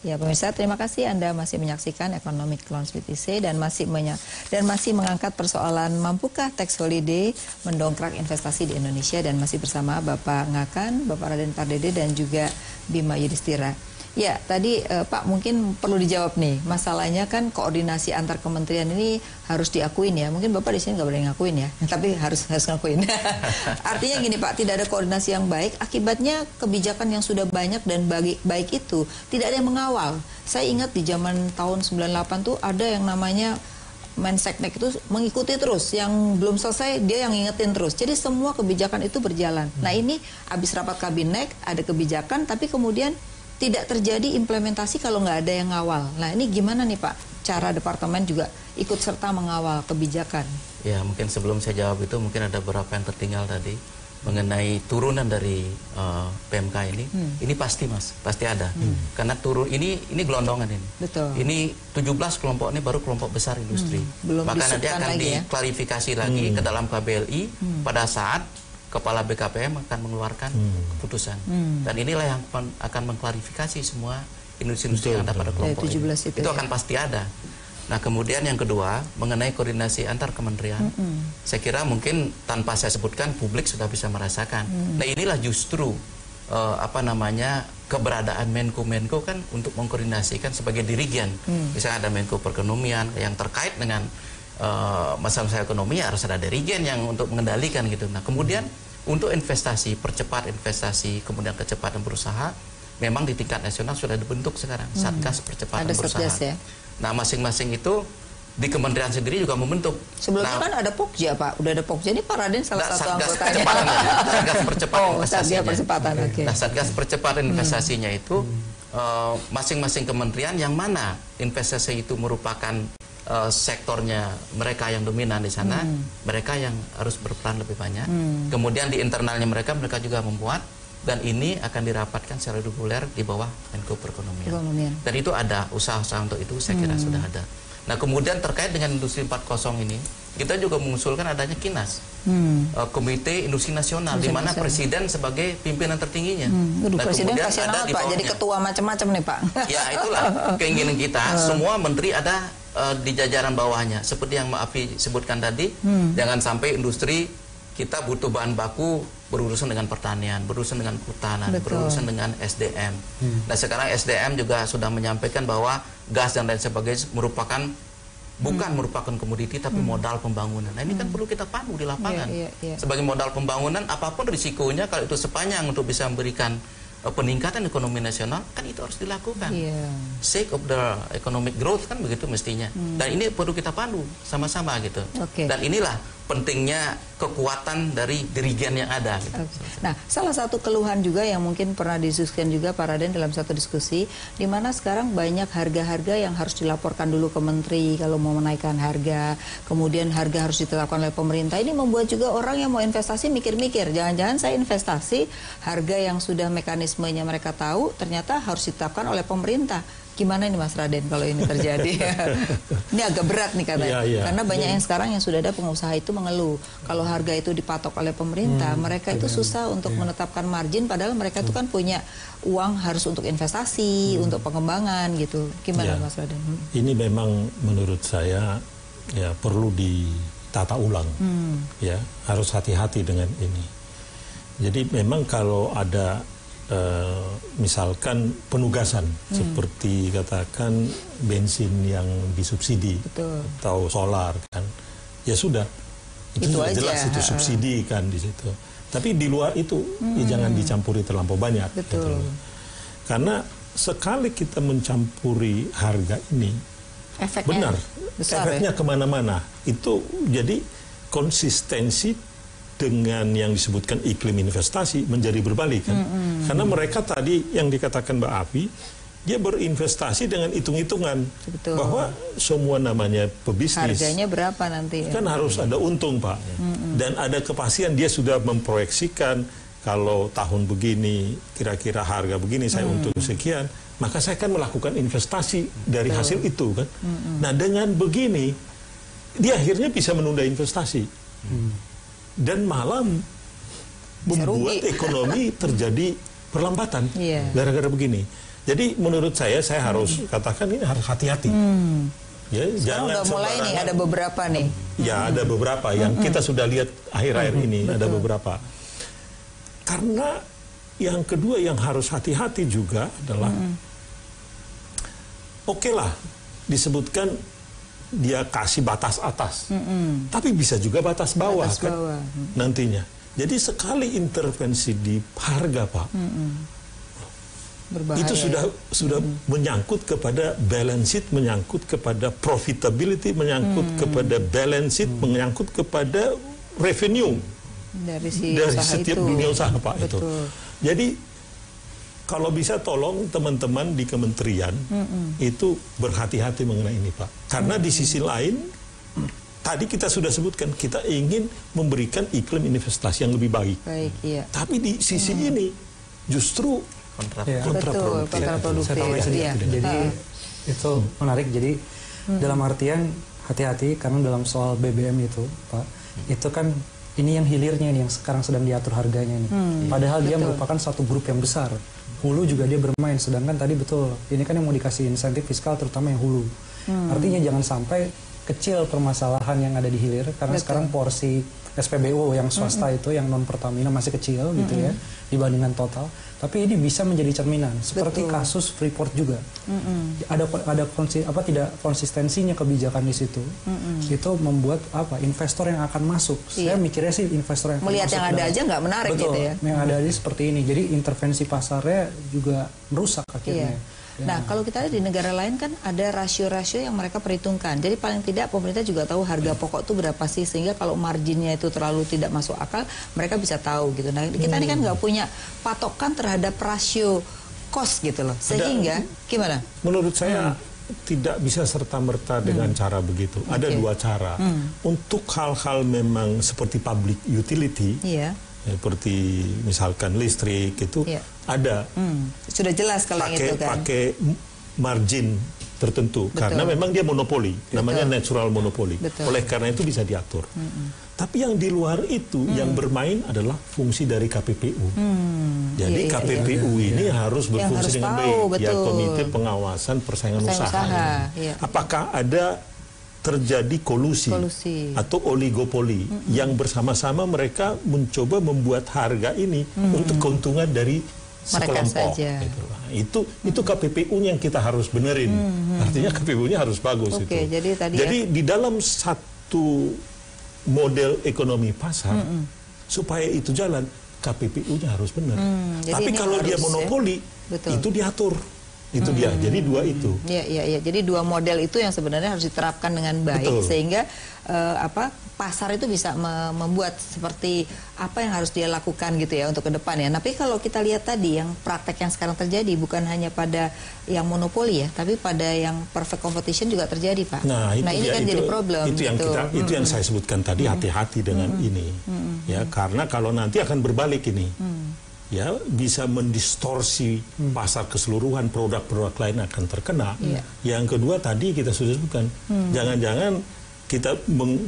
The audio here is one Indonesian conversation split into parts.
Ya pemirsa, terima kasih Anda masih menyaksikan Economic Lounge with IC dan masih mengangkat persoalan mampukah tax holiday mendongkrak investasi di Indonesia, dan masih bersama Bapak Ngakan, Bapak Raden Pardede dan juga Bima Yudhistira. Ya, tadi Pak mungkin perlu dijawab nih, masalahnya kan koordinasi antar kementerian ini harus diakuin ya. Mungkin Bapak di sini nggak boleh ngakuin ya, tapi harus ngakuin. Artinya gini Pak, tidak ada koordinasi yang baik, akibatnya kebijakan yang sudah banyak dan baik itu tidak ada yang mengawal. Saya ingat di zaman tahun 98 tuh ada yang namanya Menseknek itu mengikuti terus, yang belum selesai dia yang ngingetin terus. Jadi semua kebijakan itu berjalan. Nah ini habis rapat kabinet ada kebijakan, tapi kemudian tidak terjadi implementasi kalau nggak ada yang ngawal. Nah ini gimana nih Pak, cara departemen juga ikut serta mengawal kebijakan? Ya mungkin sebelum saya jawab itu mungkin ada beberapa yang tertinggal tadi mengenai turunan dari PMK ini. Ini pasti Mas, pasti ada. Karena turun ini gelondongan ini. Betul. Ini 17 kelompok ini baru kelompok besar industri. Maka nanti akan diklarifikasi lagi ke dalam KBLI pada saat Kepala BKPM akan mengeluarkan keputusan. Dan inilah yang akan mengklarifikasi semua industri-industri yang ada pada kelompok ini. Itu akan pasti ada. Nah kemudian yang kedua mengenai koordinasi antar kementerian, saya kira mungkin tanpa saya sebutkan publik sudah bisa merasakan. Nah inilah justru keberadaan Menko kan untuk mengkoordinasikan sebagai dirigen. Misalnya ada Menko Perekonomian yang terkait dengan masalah ekonomi, harus ada dirigen yang untuk mengendalikan gitu. Nah kemudian untuk investasi, percepat investasi, kemudian kecepatan berusaha, memang di tingkat nasional sudah dibentuk sekarang Satgas Percepatan Berusaha. Ya? Nah masing-masing itu di kementerian sendiri juga membentuk. Sebelumnya kan ada Pokja Pak, udah ada Pokja, ini Pak Raden salah satu anggotanya. Satgas Percepatan Investasinya. Nah Satgas Percepatan Investasinya itu masing-masing kementerian yang mana investasi itu merupakan sektornya mereka yang dominan di sana, mereka yang harus berperan lebih banyak. Kemudian di internalnya mereka juga membuat, dan ini akan dirapatkan secara reguler di bawah Menko Perekonomian. Dan itu ada usaha-usaha untuk itu, saya kira sudah ada. Nah kemudian terkait dengan industri 4.0 ini, kita juga mengusulkan adanya KINAS, Komite Industri Nasional, di mana Presiden sebagai pimpinan tertingginya. Nah, Presiden kasihan banget Pak, jadi ketua macam-macam nih Pak. Ya itulah keinginan kita, semua menteri ada di jajaran bawahnya. Seperti yang Maafi sebutkan tadi, jangan sampai industri kita butuh bahan baku berurusan dengan pertanian, berurusan dengan kehutanan, berurusan dengan SDM. Nah sekarang SDM juga sudah menyampaikan bahwa gas dan lain sebagainya bukan merupakan komoditi tapi modal pembangunan. Nah ini kan perlu kita pandu di lapangan. Sebagai modal pembangunan, apapun risikonya, kalau itu sepanjang untuk bisa memberikan peningkatan ekonomi nasional, kan itu harus dilakukan. Sake of the economic growth kan begitu mestinya. Dan ini perlu kita pandu sama-sama gitu. Dan inilah pentingnya kekuatan dari dirigen yang ada. Gitu. Nah, salah satu keluhan juga yang mungkin pernah didiskusikan juga Pak Raden dalam satu diskusi, di mana sekarang banyak harga-harga yang harus dilaporkan dulu ke menteri kalau mau menaikkan harga, kemudian harga harus ditetapkan oleh pemerintah. Ini membuat juga orang yang mau investasi mikir-mikir, jangan-jangan saya investasi harga yang sudah mekanismenya mereka tahu ternyata harus ditetapkan oleh pemerintah. Gimana ini Mas Raden kalau ini terjadi? Ini agak berat nih katanya. Karena banyak yang sekarang yang sudah ada pengusaha itu mengeluh. Kalau harga itu dipatok oleh pemerintah, mereka itu susah untuk menetapkan margin, padahal mereka itu kan punya uang harus untuk investasi, untuk pengembangan gitu. Gimana Mas Raden? Ini memang menurut saya ya perlu ditata ulang. Ya, harus hati-hati dengan ini. Jadi memang kalau ada misalkan penugasan seperti katakan bensin yang disubsidi atau solar kan, ya sudah itu sudah jelas itu subsidi kan di situ. Tapi di luar itu ya jangan dicampuri terlampau banyak. Gitu. Karena sekali kita mencampuri harga ini, efeknya kemana-mana. Itu jadi konsistensi dengan yang disebutkan iklim investasi menjadi berbalik kan. Karena mereka tadi yang dikatakan Mbak Afi, dia berinvestasi dengan hitung-hitungan bahwa semua namanya pebisnis. Harganya berapa nanti? Kan harus ada untung Pak. Dan ada kepastian, dia sudah memproyeksikan kalau tahun begini kira-kira harga begini saya untung sekian, maka saya akan melakukan investasi dari hasil itu kan. Nah dengan begini dia akhirnya bisa menunda investasi. Dan malah membuat ekonomi terjadi perlambatan gara-gara begini. Jadi menurut saya harus katakan ini harus hati-hati. Ya, sekarang udah mulai nih, ada beberapa nih. Ya, ada beberapa yang kita sudah lihat akhir-akhir ini, ada beberapa. Karena yang kedua yang harus hati-hati juga adalah, oke lah, disebutkan dia kasih batas atas, tapi bisa juga batas bawah, kan nantinya. Jadi sekali intervensi di harga, Pak, berbahaya. Itu sudah menyangkut kepada balance sheet, menyangkut kepada profitability, menyangkut kepada balance sheet, menyangkut kepada revenue dari setiap dunia usaha, Pak. Itu. Jadi kalau bisa tolong teman-teman di kementerian itu berhati-hati mengenai ini, Pak. Karena di sisi lain tadi kita sudah sebutkan kita ingin memberikan iklim investasi yang lebih baik. Tapi di sisi ini justru kontraproduktif. Jadi itu menarik. Jadi dalam artian hati-hati karena dalam soal BBM itu, Pak, itu kan ini yang hilirnya nih yang sekarang sedang diatur harganya nih. Padahal dia merupakan satu grup yang besar. Hulu juga dia bermain, sedangkan tadi betul ini kan yang mau dikasih insentif fiskal terutama yang hulu. Artinya jangan sampai kecil permasalahan yang ada di hilir karena sekarang porsi SPBU yang swasta itu yang non Pertamina masih kecil gitu ya dibandingkan total. Tapi ini bisa menjadi cerminan seperti kasus Freeport juga. Ada tidak konsistensinya kebijakan di situ. Itu membuat investor yang akan masuk. Saya mikirnya sih investor yang melihat yang ada aja nggak menarik gitu ya. Yang ada aja seperti ini. Jadi intervensi pasarnya juga merusak akhirnya. Nah, kalau kita lihat di negara lain kan ada rasio-rasio yang mereka perhitungkan. Jadi paling tidak pemerintah juga tahu harga pokok itu berapa sih, sehingga kalau marginnya itu terlalu tidak masuk akal, mereka bisa tahu gitu. Nah, kita ini kan nggak punya patokan terhadap rasio cost gitu loh. Sehingga gimana? Menurut saya tidak bisa serta-merta dengan cara begitu. Ada dua cara. Untuk hal-hal memang seperti public utility, seperti misalkan listrik itu ada. Sudah jelas kalau itu kan. Pakai margin tertentu karena memang dia monopoli, namanya natural monopoli. Oleh karena itu bisa diatur. Tapi yang di luar itu yang bermain adalah fungsi dari KPPU. Jadi KPPU ini harus berfungsi dengan baik. Ya, Komite Pengawasan Persaingan Usaha. Apakah ada terjadi kolusi atau oligopoli yang bersama-sama mereka mencoba membuat harga ini untuk keuntungan dari sekelompok. Gitu. Itu KPPU-nya yang kita harus benerin. Artinya KPPU-nya harus bagus itu. Jadi di dalam satu model ekonomi pasar supaya itu jalan KPPU-nya harus benar. Tapi kalau dia monopoli itu diatur. Itu dia. Jadi dua itu. Iya. Jadi dua model itu yang sebenarnya harus diterapkan dengan baik sehingga pasar itu bisa membuat seperti apa yang harus dia lakukan gitu ya untuk ke depan ya. Tapi kalau kita lihat tadi yang praktek yang sekarang terjadi bukan hanya pada yang monopoli ya, tapi pada yang perfect competition juga terjadi, Pak. Nah ini kan jadi problem. Itu yang saya sebutkan tadi, hati-hati dengan ini. Ya, karena kalau nanti akan berbalik ini. Ya, bisa mendistorsi pasar keseluruhan, produk-produk lain akan terkena. Yang kedua tadi kita sudah sebutkan, jangan-jangan kita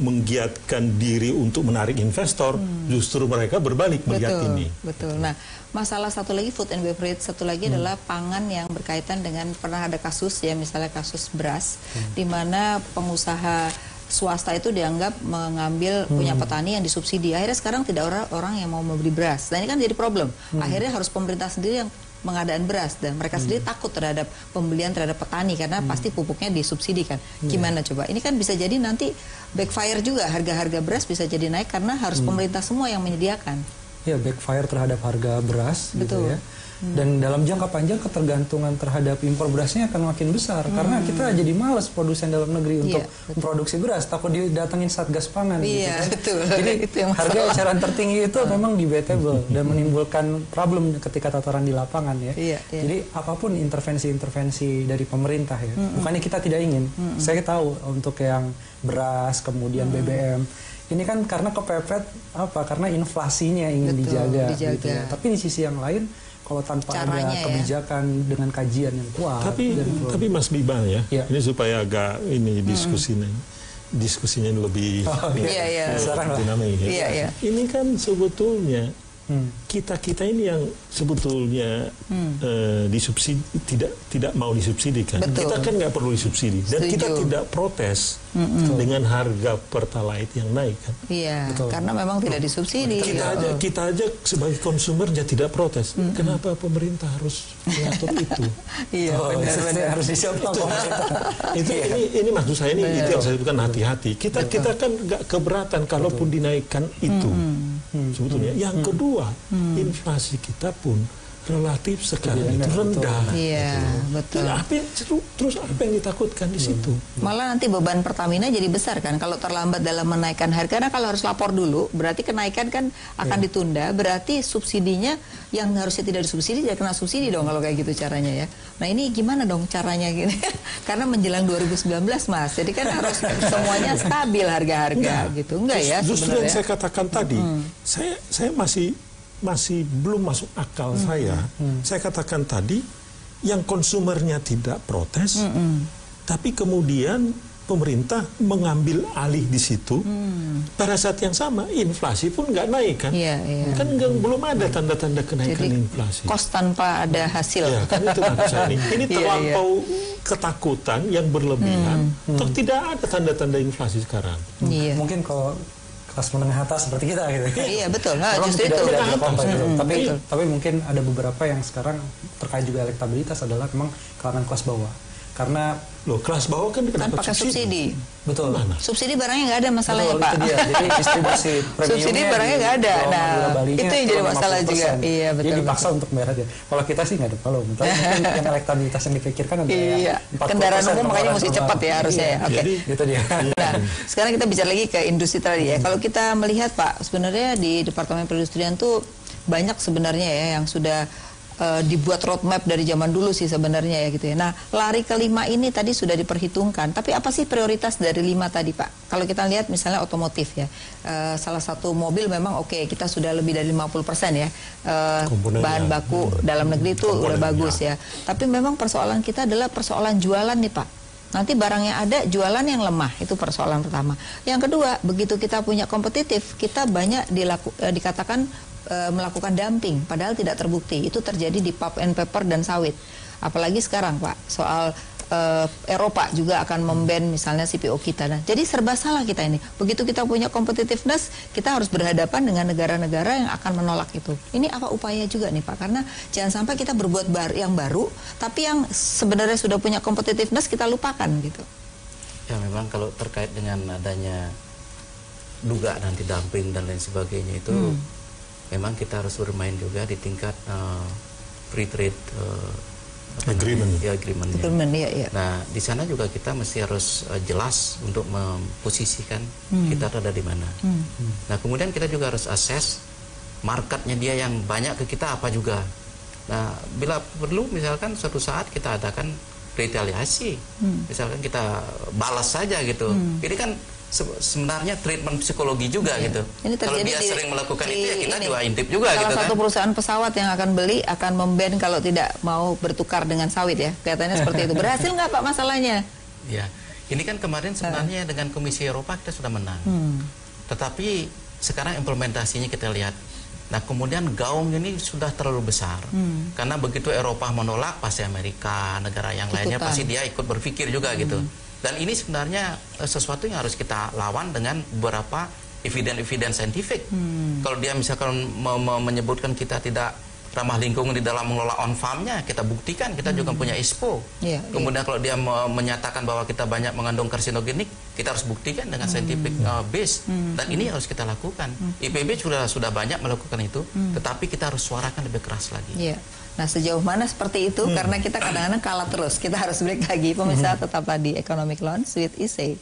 menggiatkan diri untuk menarik investor, justru mereka berbalik melihat ini. Betul. Nah, masalah satu lagi food and beverage, satu lagi adalah pangan yang berkaitan dengan pernah ada kasus ya, misalnya kasus beras, di mana pengusaha swasta itu dianggap mengambil punya petani yang disubsidi. Akhirnya sekarang tidak orang yang mau membeli beras. Nah ini kan jadi problem. Akhirnya harus pemerintah sendiri yang pengadaan beras dan mereka sendiri takut terhadap pembelian terhadap petani karena pasti pupuknya disubsidi kan. Gimana coba? Ini kan bisa jadi nanti backfire juga, harga-harga beras bisa jadi naik karena harus pemerintah semua yang menyediakan. Ya, backfire terhadap harga beras gitu ya. Dan dalam jangka panjang ketergantungan terhadap impor berasnya akan makin besar karena kita jadi malas produsen dalam negeri untuk memproduksi beras, takut didatengin Satgas Pangan gitu kan. Jadi harga eceran tertinggi itu memang debatable dan menimbulkan problem ketika tataran di lapangan ya. Jadi apapun intervensi-intervensi dari pemerintah ya, bukannya kita tidak ingin. Saya tahu untuk yang beras kemudian BBM ini kan karena kepepet karena inflasinya ingin dijaga. Gitu ya. Tapi di sisi yang lain kalau tanpa ada kebijakan dengan kajian yang kuat. Tapi Mas Bima ya, ini supaya agak ini diskusinya lebih dinamik ya. Ini kan sebetulnya kita ini yang sebetulnya disubsidi tidak mau disubsidikan. Betul. Kita kan nggak perlu disubsidi dan kita tidak protes dengan harga pertalite yang naik kan. Iya, karena memang tidak disubsidi. Kita aja sebagai konsumer tidak protes. Kenapa pemerintah harus mengatur itu? Iya, benar-benar harus disiapkan. Ini maksud saya ini itu yang saya sebutkan hati-hati. Kita kan nggak keberatan kalaupun dinaikkan itu sebetulnya. Yang kedua, inflasi kita pun relatif sekarang itu rendah. Iya, betul. Terus apa yang ditakutkan di situ? Malah nanti beban Pertamina jadi besar kan kalau terlambat dalam menaikkan harga. Karena kalau harus lapor dulu, berarti kenaikan kan akan ditunda. Berarti subsidinya yang harusnya tidak disubsidi jadi kena subsidi dong kalau kayak gitu caranya ya. Nah ini gimana dong caranya gini? Karena menjelang 2019 Mas, jadi kan harus semuanya stabil harga-harga gitu. Enggak ya? Justru yang saya katakan tadi, saya masih belum masuk akal saya. Saya katakan tadi, yang konsumernya tidak protes, tapi kemudian pemerintah mengambil alih di situ. Pada saat yang sama, inflasi pun nggak naik kan? Kan belum ada tanda-tanda kenaikan inflasi. Kos tanpa ada hasil. Ya, kan itu maksud saya ini terlampau ketakutan yang berlebihan. Toh tidak ada tanda-tanda inflasi sekarang. Mungkin kalau kelas menengah atas seperti kita gitu. Iya betul. Nah, justru itu gitu. Tapi mungkin ada beberapa yang sekarang terkait juga elektabilitas adalah memang kalangan kelas bawah. Karena kelas bawah kan pakai subsidi. Betul. Mana? Subsidi barangnya nggak ada masalahnya Pak. Itu dia. Jadi distribusi premiumnya subsidi barangnya nggak ada. Nah, itu yang jadi masalah 50%. Juga. Iya betul. Jadi dipaksa untuk bayar aja. Kalau kita sih nggak ada problem. Tapi mungkin yang elektabilitas yang dipikirkan adalah 40%. Kendaraan umum makanya mesti cepat ya harusnya. Oke. Itu dia. Nah, sekarang kita bicara lagi ke industri tadi ya. Kalau kita melihat Pak, sebenarnya di Departemen Perindustrian tuh banyak sebenarnya ya yang sudah dibuat roadmap dari zaman dulu sih sebenarnya ya gitu ya. Nah, lari ke 5 ini tadi sudah diperhitungkan. Tapi apa sih prioritas dari 5 tadi Pak? Kalau kita lihat misalnya otomotif ya, salah satu mobil memang kita sudah lebih dari 50% ya bahan baku dalam negeri itu udah bagus ya. Tapi memang persoalan kita adalah persoalan jualan nih Pak. Nanti barangnya ada, jualan yang lemah, itu persoalan pertama. Yang kedua, begitu kita punya kompetitif, kita banyak dikatakan melakukan dumping, padahal tidak terbukti. Itu terjadi di pulp and paper dan sawit. Apalagi sekarang Pak, soal Eropa juga akan memban misalnya CPO kita. Nah, jadi serba salah kita ini. Begitu kita punya competitiveness, kita harus berhadapan dengan negara-negara yang akan menolak itu. Ini apa upaya juga nih Pak? Karena jangan sampai kita berbuat yang baru, tapi yang sebenarnya sudah punya competitiveness kita lupakan gitu. Ya memang kalau terkait dengan adanya dugaan anti dumping dan lain sebagainya itu memang kita harus bermain juga di tingkat free trade agreement. Iya. Nah, di sana juga kita mesti harus jelas untuk memposisikan kita ada di mana. Nah, kemudian kita juga harus assess marketnya dia yang banyak ke kita apa juga. Nah, bila perlu misalkan suatu saat kita adakan retaliasi, misalkan kita balas saja gitu. Ini kan sebenarnya treatment psikologi juga gitu. Ini kalau dia sering melakukan itu ya kita juga intip juga salah gitu kan. Salah satu perusahaan pesawat yang akan beli akan memban kalau tidak mau bertukar dengan sawit ya. Kelihatannya seperti itu. Berhasil nggak Pak masalahnya? Ya, ini kan kemarin sebenarnya dengan Komisi Eropa kita sudah menang. Tetapi sekarang implementasinya kita lihat. Nah, kemudian gaung ini sudah terlalu besar. Karena begitu Eropa menolak, pasti Amerika, negara yang lainnya pasti dia ikut berpikir juga gitu. Dan ini sebenarnya sesuatu yang harus kita lawan dengan beberapa evidence saintifik. Kalau dia misalkan menyebutkan kita tidak ramah lingkungan di dalam mengelola on farmnya, kita buktikan kita juga punya ISPO. Kemudian kalau dia menyatakan bahwa kita banyak mengandung karsinogenik, kita harus buktikan dengan scientific base. Dan ini harus kita lakukan. IPB sudah banyak melakukan itu, tetapi kita harus suarakan lebih keras lagi. Nah, sejauh mana seperti itu? Karena kita kadang-kadang kalah terus. Kita harus break lagi. Pemirsa tetaplah di Economic Lounge with Isay.